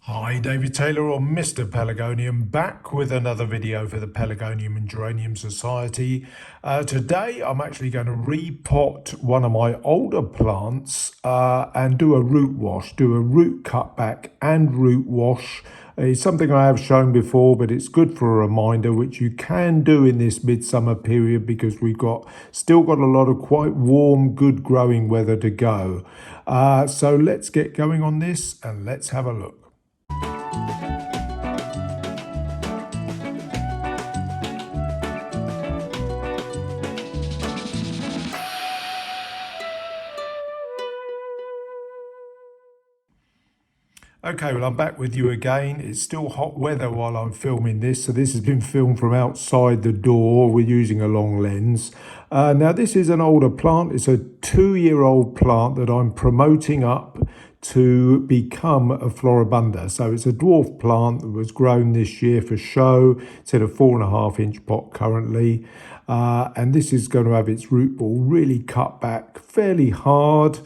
Hi, David Taylor or Mr Pelargoniium, back with another video for the Pelargonium and Geranium Society. Today I'm actually going to repot one of my older plants and do a root wash, do a root cutback and root wash. It's something I have shown before, but it's good for a reminder, which you can do in this midsummer period because we've still got a lot of quite warm, good growing weather to go. So let's get going on this and let's have a look. Okay, well, I'm back with you again. It's still hot weather while I'm filming this, so this has been filmed from outside the door. We're using a long lens. Now, this is an older plant. It's a 2-year-old plant that I'm promoting up to become a floribunda. So it's a dwarf plant that was grown this year for show. It's in a 4.5-inch pot currently. And this is going to have its root ball really cut back fairly hard.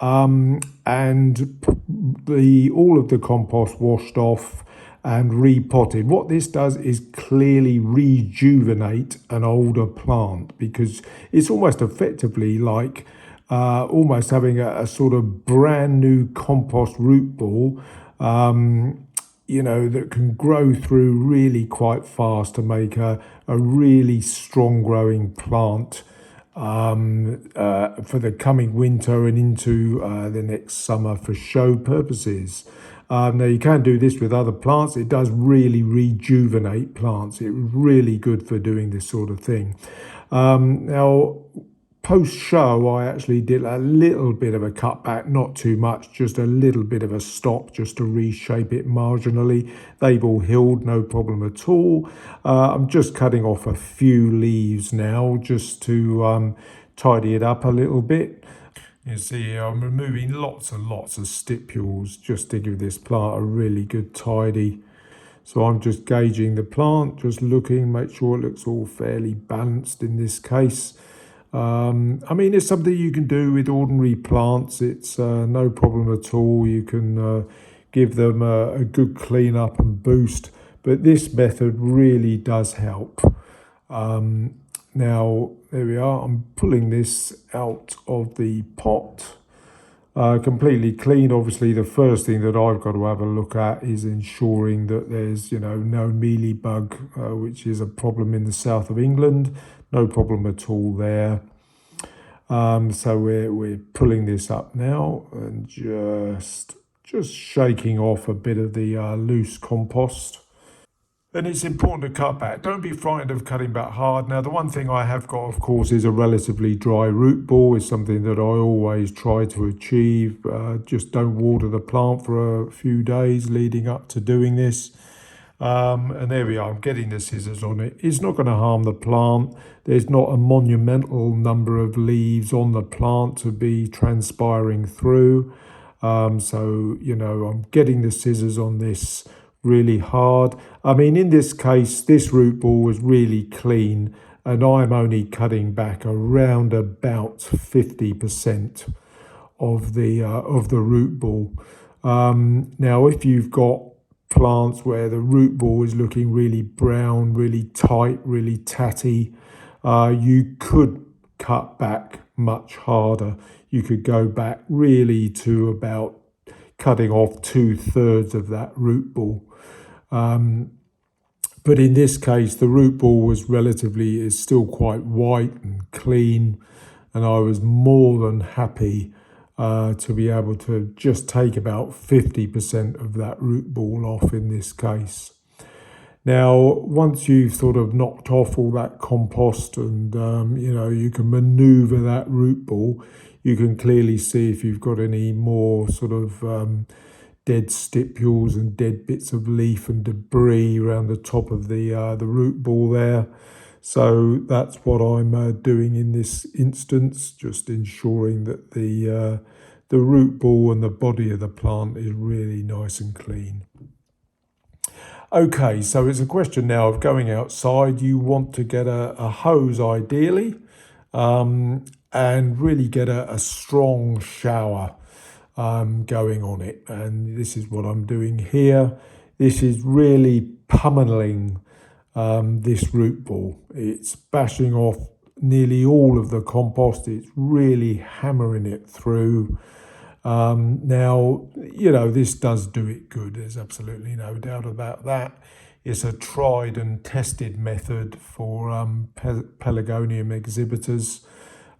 And all of the compost washed off and repotted. What this does is clearly rejuvenate an older plant because it's almost effectively like almost having a sort of brand new compost root ball, that can grow through really quite fast to make a really strong growing plant for the coming winter and into the next summer for show purposes. Now you can do this with other plants. It does really rejuvenate plants. It's really good for doing this sort of thing. Now, post-show, I actually did a little bit of a cutback, not too much, just a little bit of a stop just to reshape it marginally. They've all healed, no problem at all. I'm just cutting off a few leaves now just to tidy it up a little bit. You see here, I'm removing lots and lots of stipules just to give this plant a really good tidy. So I'm just gauging the plant, just looking, make sure it looks all fairly balanced in this case. It's something you can do with ordinary plants. It's no problem at all. You can give them a good clean up and boost, but this method really does help. Now, there we are. I'm pulling this out of the pot. Completely clean. Obviously, the first thing that I've got to have a look at is ensuring that there's, no mealybug, which is a problem in the south of England. No problem at all there. So we're pulling this up now and just shaking off a bit of the loose compost. And it's important to cut back. Don't be frightened of cutting back hard. Now, the one thing I have got, of course, is a relatively dry root ball. It's something that I always try to achieve. Just don't water the plant for a few days leading up to doing this. And there we are, I'm getting the scissors on it. It's not going to harm the plant. There's not a monumental number of leaves on the plant to be transpiring through. I'm getting the scissors on this really hard. In this case, this root ball was really clean and I'm only cutting back around about 50% of the root ball. Now, if you've got plants where the root ball is looking really brown, really tight, really tatty, you could cut back much harder. You could go back really to about cutting off 2/3 of that root ball. But in this case, the root ball is still quite white and clean, and I was more than happy to be able to just take about 50% of that root ball off in this case. Now, once you've sort of knocked off all that compost and, you can maneuver that root ball, you can clearly see if you've got any more sort of dead stipules and dead bits of leaf and debris around the top of the root ball there. So that's what I'm doing in this instance, just ensuring that the root ball and the body of the plant is really nice and clean. Okay, so it's a question now of going outside. You want to get a hose ideally and really get a strong shower. going on it, and this is what I'm doing here. This is really pummeling this root ball. It's bashing off nearly all of the compost. It's really hammering it through. Now, this does do it good. There's absolutely no doubt about that. It's a tried and tested method for Pelargonium exhibitors.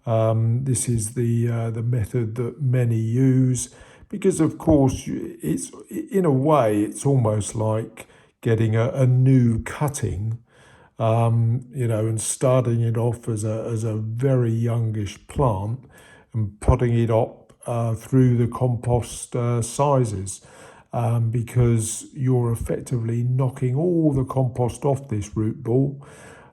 This is the method that many use because, of course, it's in a way it's almost like getting a new cutting, and starting it off as a very youngish plant and potting it up through the compost sizes. Because you're effectively knocking all the compost off this root ball.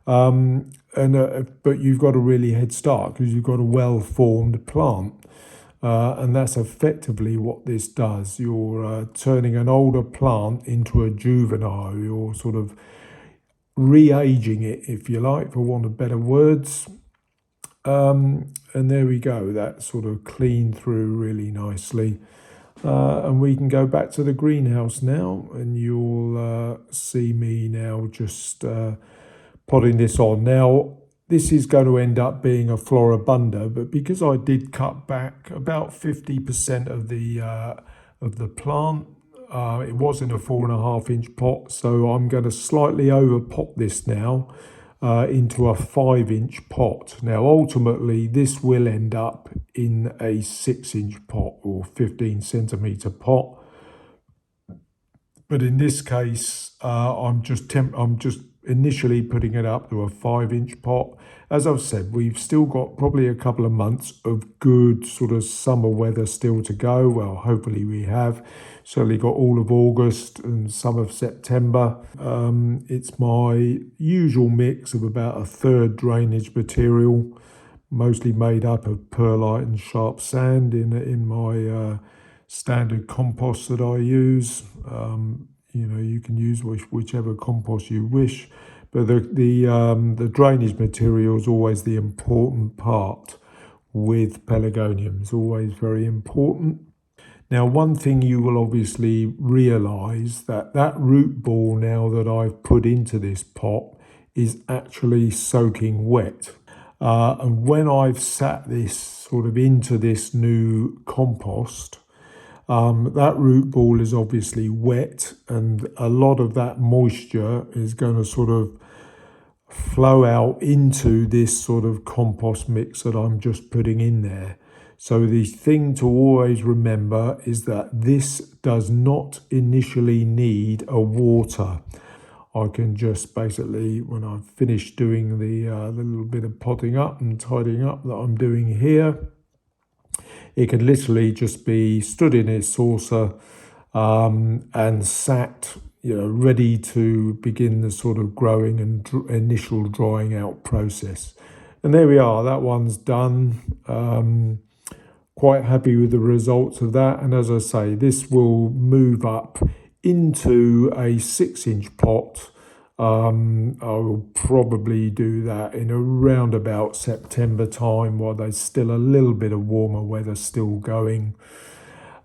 But you've got a really head start because you've got a well-formed plant. And that's effectively what this does. You're turning an older plant into a juvenile. You're sort of re-aging it, if you like, for want of better words. And there we go. That sort of cleaned through really nicely. And we can go back to the greenhouse now, and you'll see me now just potting this on. Now, this is going to end up being a floribunda, but because I did cut back about 50% of the plant, it was in a 4.5-inch pot, so I'm going to slightly over pot this now into a 5-inch pot. Now, ultimately, this will end up in a 6-inch pot or 15-centimeter pot. But in this case, I'm just initially putting it up to a 5-inch pot. As I've said, we've still got probably a couple of months of good sort of summer weather still to go. Well, hopefully we have. Certainly got all of August and some of September. It's my usual mix of about a third drainage material, mostly made up of perlite and sharp sand in my standard compost that I use. You can use whichever compost you wish, but the drainage material is always the important part with Pelargoniums, always very important. Now, one thing you will obviously realise that root ball now that I've put into this pot is actually soaking wet. And when I've sat this sort of into this new compost, that root ball is obviously wet, and a lot of that moisture is going to sort of flow out into this sort of compost mix that I'm just putting in there. So the thing to always remember is that this does not initially need a water. I can just basically, when I've finished doing the little bit of potting up and tidying up that I'm doing here, it can literally just be stood in its saucer and sat, ready to begin the sort of growing and initial drying out process. And there we are, that one's done. Quite happy with the results of that. And as I say, this will move up into a 6-inch pot. I will probably do that in around about September time while there's still a little bit of warmer weather still going.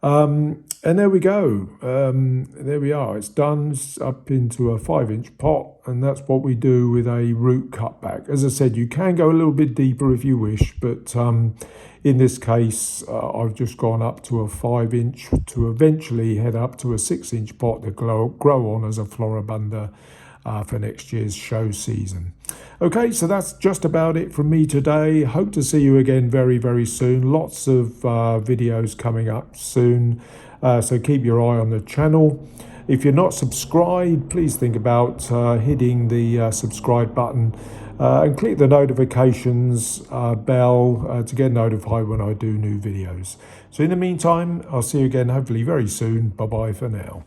And there we go. There we are. It's done. It's up into a 5-inch pot, and that's what we do with a root cutback. As I said, you can go a little bit deeper if you wish, but in this case, I've just gone up to a 5-inch to eventually head up to a 6-inch pot to grow on as a floribunda for next year's show season. Okay, so that's just about it from me today. Hope to see you again very, very soon. Lots of videos coming up soon, so keep your eye on the channel. If you're not subscribed, please think about hitting the subscribe button and click the notifications bell to get notified when I do new videos. So in the meantime, I'll see you again hopefully very soon. Bye-bye for now.